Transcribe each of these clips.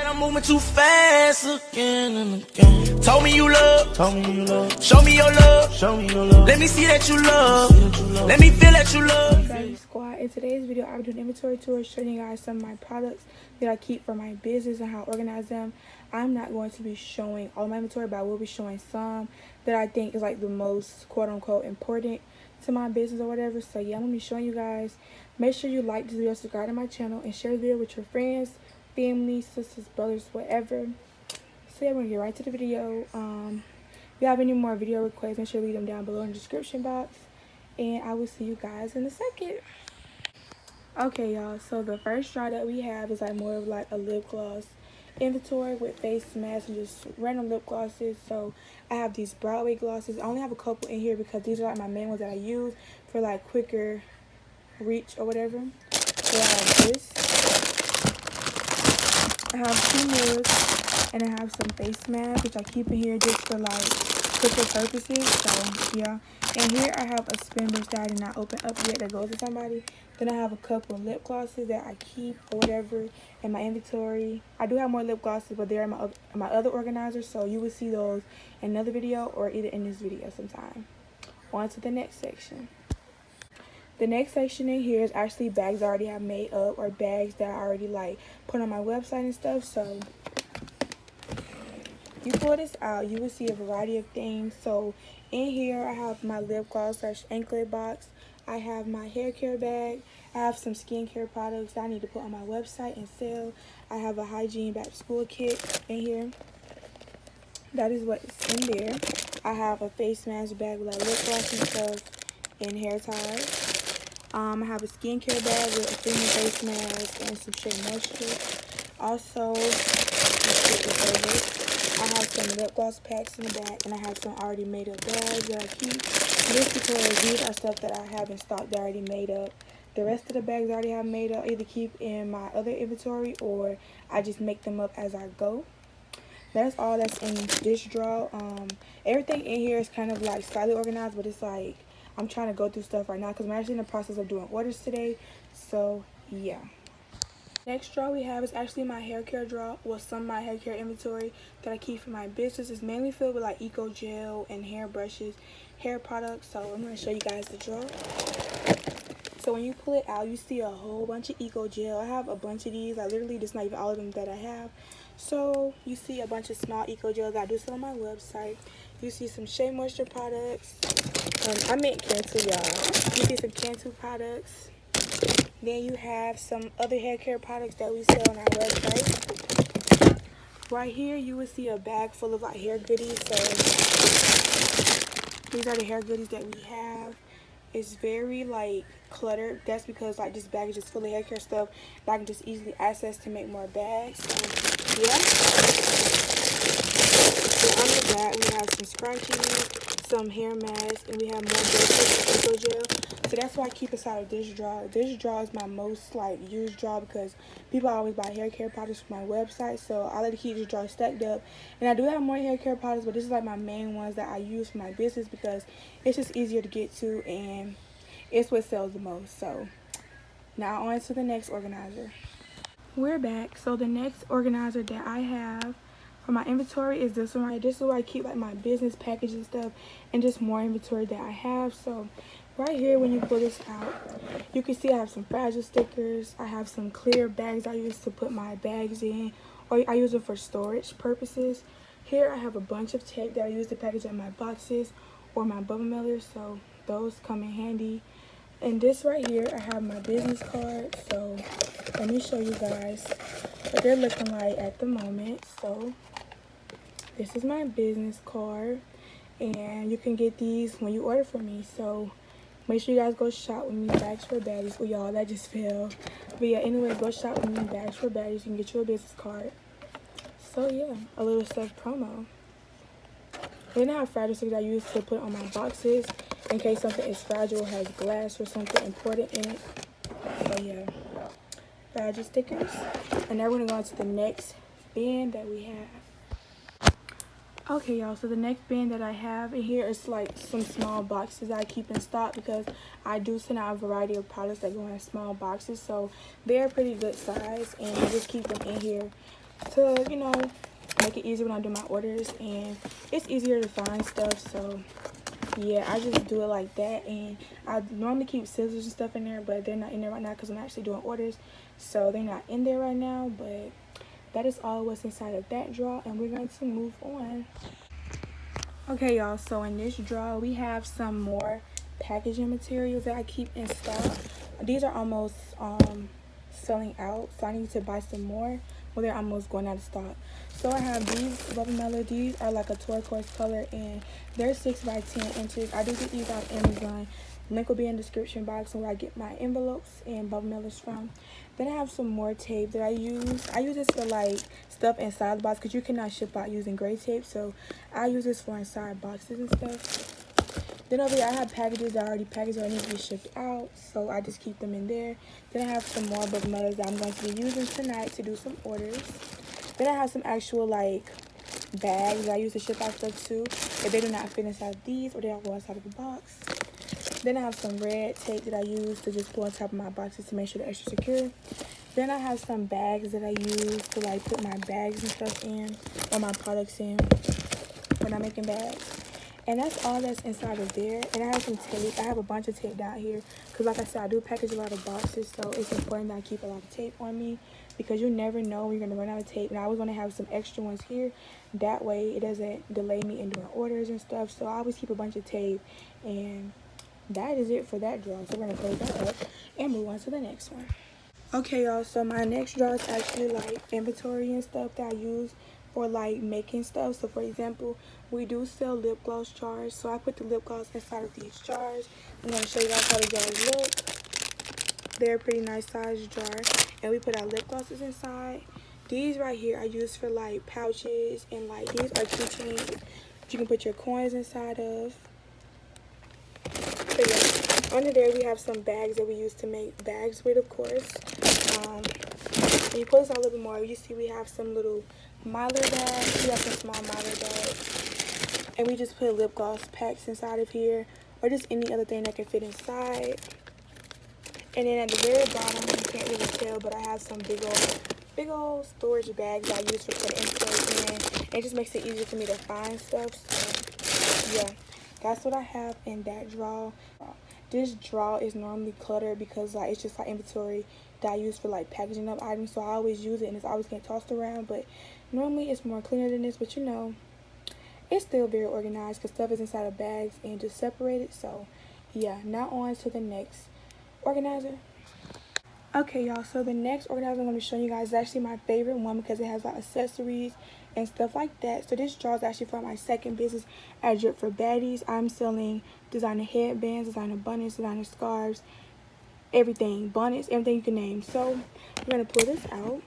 I'm moving too fast again and again. Told me you love, show me your love, let me see that you love, let me feel that you love. Hey squad, in today's video I'll be doing an inventory tour showing you guys some of my products that I keep for my business and how I organize them. I'm not going to be showing all my inventory, but I will be showing some that I think is like the most quote unquote important to my business or whatever. So yeah, I'm going to be showing you guys. Make sure you like this video, subscribe to my channel, and share the video with your friends, family, sisters, brothers, whatever. So yeah, we're going to get right to the video. If you have any more video requests, make sure to leave them down below in the description box. And I will see you guys in a second. Okay, y'all, so the first drawer that we have is like more of like a lip gloss inventory with face masks and just random lip glosses. So I have these Broadway glosses. I only have a couple in here because these are like my main ones that I use for like quicker reach or whatever. So I have this. I have 2 mirrors, and I have some face masks which I keep in here just for like quicker purposes. So yeah, and here I have a spin brush that I did not open up yet that goes to somebody. Then I have a couple of lip glosses that I keep or whatever in my inventory. I do have more lip glosses, but they're in my other organizer, so you will see those in another video or either in this video sometime. On to the next section. The next section in here is actually bags I already have made up, or bags that I already like put on my website and stuff. So you pull this out, you will see a variety of things. So in here I have my lip gloss / anklet box. I have my hair care bag. I have some skincare products that I need to put on my website and sell. I have a hygiene back to school kit in here. That is what's in there. I have a face mask bag with like lip gloss and stuff and hair ties. I have a skincare bag with a premium face mask and some shea moisture. Also, I have some lip gloss packs in the back, and I have some already made up bags that I keep. Just because these are stuff that I have in stock that I already made up. The rest of the bags I already have made up, either keep in my other inventory or I just make them up as I go. That's all that's in this drawer. Everything in here is kind of like slightly organized, but it's like I'm trying to go through stuff right now because I'm actually in the process of doing orders today. So yeah. Next drawer we have is actually my hair care drawer, well, some of my hair care inventory that I keep for my business. Is mainly filled with like eco gel and hair brushes, hair products. So I'm going to show you guys the drawer. So when you pull it out, you see a whole bunch of eco gel. I have a bunch of these. I literally, just not even all of them that I have. So you see a bunch of small eco gels that I do sell on my website. You see some shea moisture products. I meant Cantu, y'all. You see some Cantu products. Then you have some other hair care products that we sell on our website. Right here, you will see a bag full of like hair goodies. So these are the hair goodies that we have. It's very like cluttered. That's because like this bag is just full of hair care stuff that I can just easily access to make more bags. So yeah. Then on the back, we have some scrunchies, some hair masks, and we have more eco gel. So that's why I keep inside of this drawer. This drawer is my most like used drawer because people always buy hair care products from my website. So I like to keep this drawer stacked up. And I do have more hair care products, but this is like my main ones that I use for my business because it's just easier to get to and it's what sells the most. So now on to the next organizer. We're back. So the next organizer that I have for my inventory is this one right. This is where I keep like my business packages and stuff and just more inventory that I have. So right here, when you pull this out, you can see I have some fragile stickers. I have some clear bags I use to put my bags in, or I use them for storage purposes. Here I have a bunch of tape that I use to package up my boxes or my bubble mailers, so those come in handy. And this right here, I have my business cards. So let me show you guys what they're looking like at the moment. So this is my business card, and you can get these when you order from me. So make sure you guys go shop with me, Bags for Baddies. Oh, y'all, that just fell. But yeah, anyway, go shop with me, Bags for Baddies. You can get you a business card. So yeah, a little self-promo. Then I have fragile stickers I use to put on my boxes in case something is fragile, has glass or something important in it. So yeah, fragile stickers. And now we're going to go on to the next bin that we have. Okay, y'all, so the next bin that I have in here is like some small boxes that I keep in stock because I do send out a variety of products that go in small boxes. So they're pretty good size, and I just keep them in here to, you know, make it easier when I do my orders, and it's easier to find stuff. So yeah, I just do it like that. And I normally keep scissors and stuff in there, but they're not in there right now because I'm actually doing orders, so they're not in there right now. But that is all what's inside of that drawer, and we're going to move on. Okay, y'all, so in this drawer we have some more packaging materials that I keep in stock. These are almost selling out, so I need to buy some more. Well, they're almost going out of stock. So I have these bubble mellow. These are like a turquoise color, and they're 6 by 10 inches. I do get these off Amazon. Link will be in the description box where I get my envelopes and bubble mellows from. Then I have some more tape that I use. I use this for like stuff inside the box because you cannot ship out using gray tape. So I use this for inside boxes and stuff. Then over here I have packages that are already packaged that need to be shipped out, so I just keep them in there. Then I have some more bubble mellows that I'm going to be using tonight to do some orders. Then I have some actual like bags that I use to ship out stuff too, if they do not fit inside these or they don't go inside of the box. Then I have some red tape that I use to just put on top of my boxes to make sure they're extra secure. Then I have some bags that I use to like put my bags and stuff in, or my products in when I'm making bags. And that's all that's inside of there. And I have some tape. I have a bunch of tape down here because like I said, I do package a lot of boxes, so it's important that I keep a lot of tape on me because you never know when you're going to run out of tape. And I always want to have some extra ones here. That way it doesn't delay me in doing orders and stuff. So I always keep a bunch of tape. And that is it for that drawer. So we're going to close that up and move on to the next one. Okay, y'all, so my next drawer is actually like inventory and stuff that I use for like making stuff. So for example, we do sell lip gloss jars, so I put the lip gloss inside of these jars. I'm going to show you guys how the jars look. They're a pretty nice size jar, and we put our lip glosses inside. These right here I use for like pouches, and like these are keychains that you can put your coins inside of. So yeah, under there we have some bags that we use to make bags with, of course. When you pull this out a little bit more, you see we have some little miler bags. We have some small miler bags. And we just put lip gloss packs inside of here, or just any other thing that can fit inside. And then at the very bottom, you can't really tell, but I have some big old storage bags I use for putting inventory in. And it just makes it easier for me to find stuff. So yeah, that's what I have in that drawer. This drawer is normally cluttered because like it's just like inventory that I use for like packaging up items, so I always use it and it's always getting tossed around. But normally it's more cleaner than this, but you know, it's still very organized because stuff is inside of bags and just separated. So yeah, now on to the next organizer. Okay, y'all, so the next organizer I'm going to be showing you guys is actually my favorite one because it has like accessories and stuff like that. So this drawer is actually for my second business at Drip for Baddies. I'm selling designer headbands, designer bonnets, designer scarves, everything, bonnets, everything you can name. So we're going to pull this out.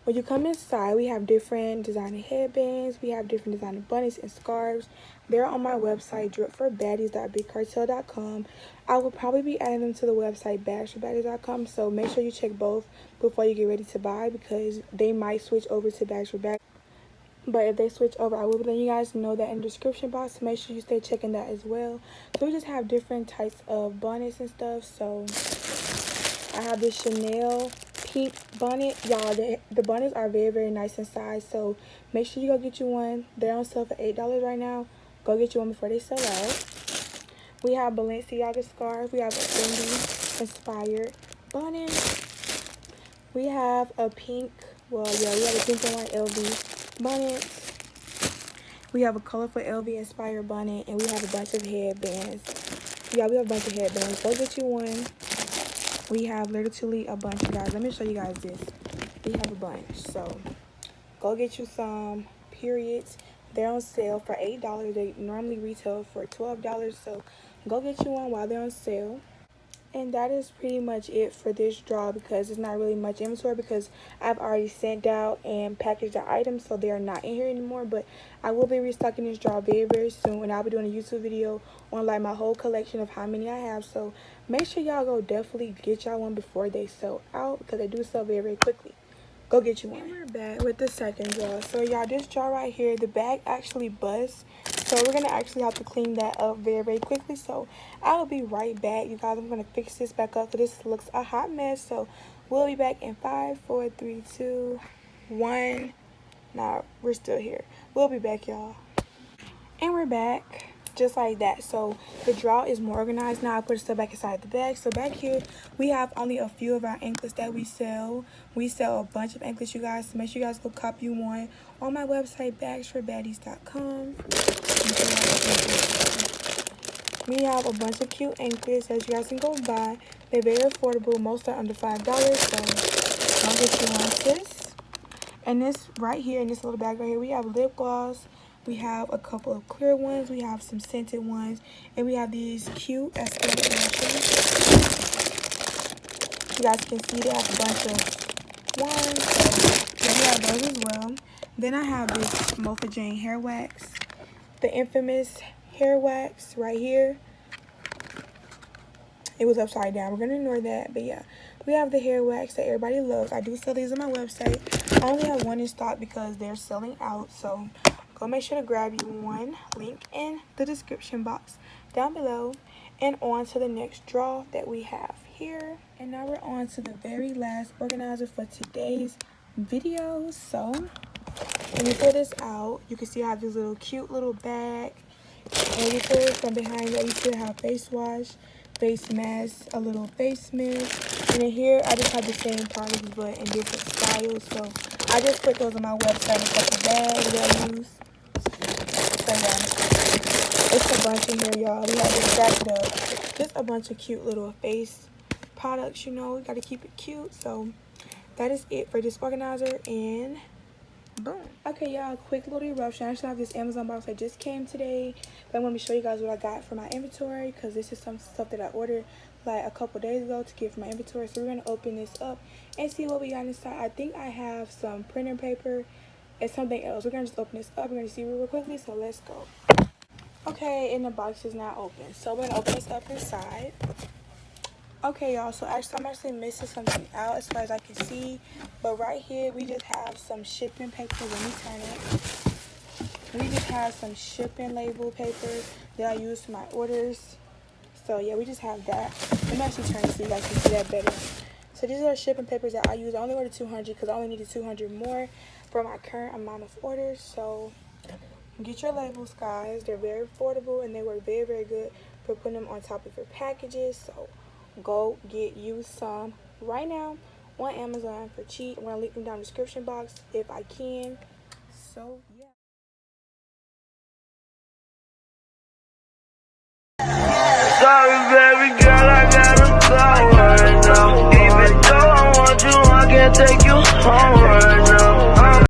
When you come inside, we have different designer headbands, we have different designer bonnets and scarves. They're on my website, dripforbaddies.bigcartel.com. I will probably be adding them to the website, bagsforbaddies.com, so make sure you check both before you get ready to buy because they might switch over to Bags for Baddies. But if they switch over, I will be letting you guys know that in the description box, so make sure you stay checking that as well. So we just have different types of bonnets and stuff. So I have this Chanel pink bonnet. Y'all, the bonnets are very, very nice inside, so make sure you go get you one. They're on sale for $8 right now. Go get you one before they sell out. We have Balenciaga scarf. We have a Fendi inspired bonnet. We have a pink, well, yeah, we have a pink and white LV bonnet. We have a colorful LV inspired bonnet, and we have a bunch of headbands. Yeah, we have a bunch of headbands. Go get you one. We have literally a bunch, guys. Let me show you guys this. We have a bunch, so go get you some, periods. They're on sale for $8. They normally retail for $12, so go get you one while they're on sale. And that is pretty much it for this drawer because it's not really much inventory because I've already sent out and packaged the items, so they are not in here anymore. But I will be restocking this drawer very, very soon, and I'll be doing a YouTube video on like my whole collection of how many I have. So make sure y'all go definitely get y'all one before they sell out because they do sell very, very quickly. Go get you one. And we're back with the second drawer. So y'all, this drawer right here, the bag actually busts. So we're going to actually have to clean that up very, very quickly. So I'll be right back. You guys, I'm going to fix this back up because this looks a hot mess. So we'll be back in 5, 4, 3, 2. 1. Now we're still here. We'll be back, y'all. And we're back. Just like that. So the drawer is more organized now. I put stuff back inside the bag. So back here we have only a few of our anklets that we sell. We sell a bunch of anklets, you guys. So make sure you guys go copy one on my website, bagsforbaddies.com. We have a bunch of cute anklets that you guys can go buy. They're very affordable. Most are under $5. So I'll get you one, sis. And this right here, in this little bag right here, we have lip gloss. We have a couple of clear ones. We have some scented ones. And we have these cute aesthetic brushes. You guys can see they have a bunch of ones. So we have those as well. Then I have this Mocha Jane hair wax. The infamous hair wax right here. It was upside down. We're going to ignore that. But yeah, we have the hair wax that everybody loves. I do sell these on my website. I only have one in stock because they're selling out. So go make sure to grab you one. Link in the description box down below. And on to the next drawer that we have here. And now we're on to the very last organizer for today's video. So when you pull this out, you can see I have this little cute little bag. And you pull it from behind that, you still have face wash, face mask, a little face mist. And in here, I just have the same products but in different styles. So I just put those on my website in such a bag that I use. So yeah, it's a bunch in here, y'all. We have to stack it up. Just a bunch of cute little face products, you know. We got to keep it cute. So that is it for this organizer, and boom. Okay, y'all, quick little eruption. I actually have this Amazon box that just came today. But I'm going to show you guys what I got for my inventory, because this is some stuff that I ordered like a couple days ago to get for my inventory. So we're going to open this up and see what we got inside. I think I have some printer paper and something else. We're going to just open this up. We're going to see real quickly, so let's go. Okay, and the box is now open. So we're going to open this up inside. Okay, y'all, so I'm actually missing something out as far as I can see. But right here, we just have some shipping paper. Let me turn it. We just have some shipping label paper that I use for my orders. So, yeah, we just have that. Let me actually turn it so you guys can see that better. So, these are shipping papers that I use. I only ordered 200 because I only needed 200 more for my current amount of orders. So, get your labels, guys. They're very affordable and they work very, very good for putting them on top of your packages. So, go get you some right now on Amazon for cheap. I'm going to link them down in the description box if I can. So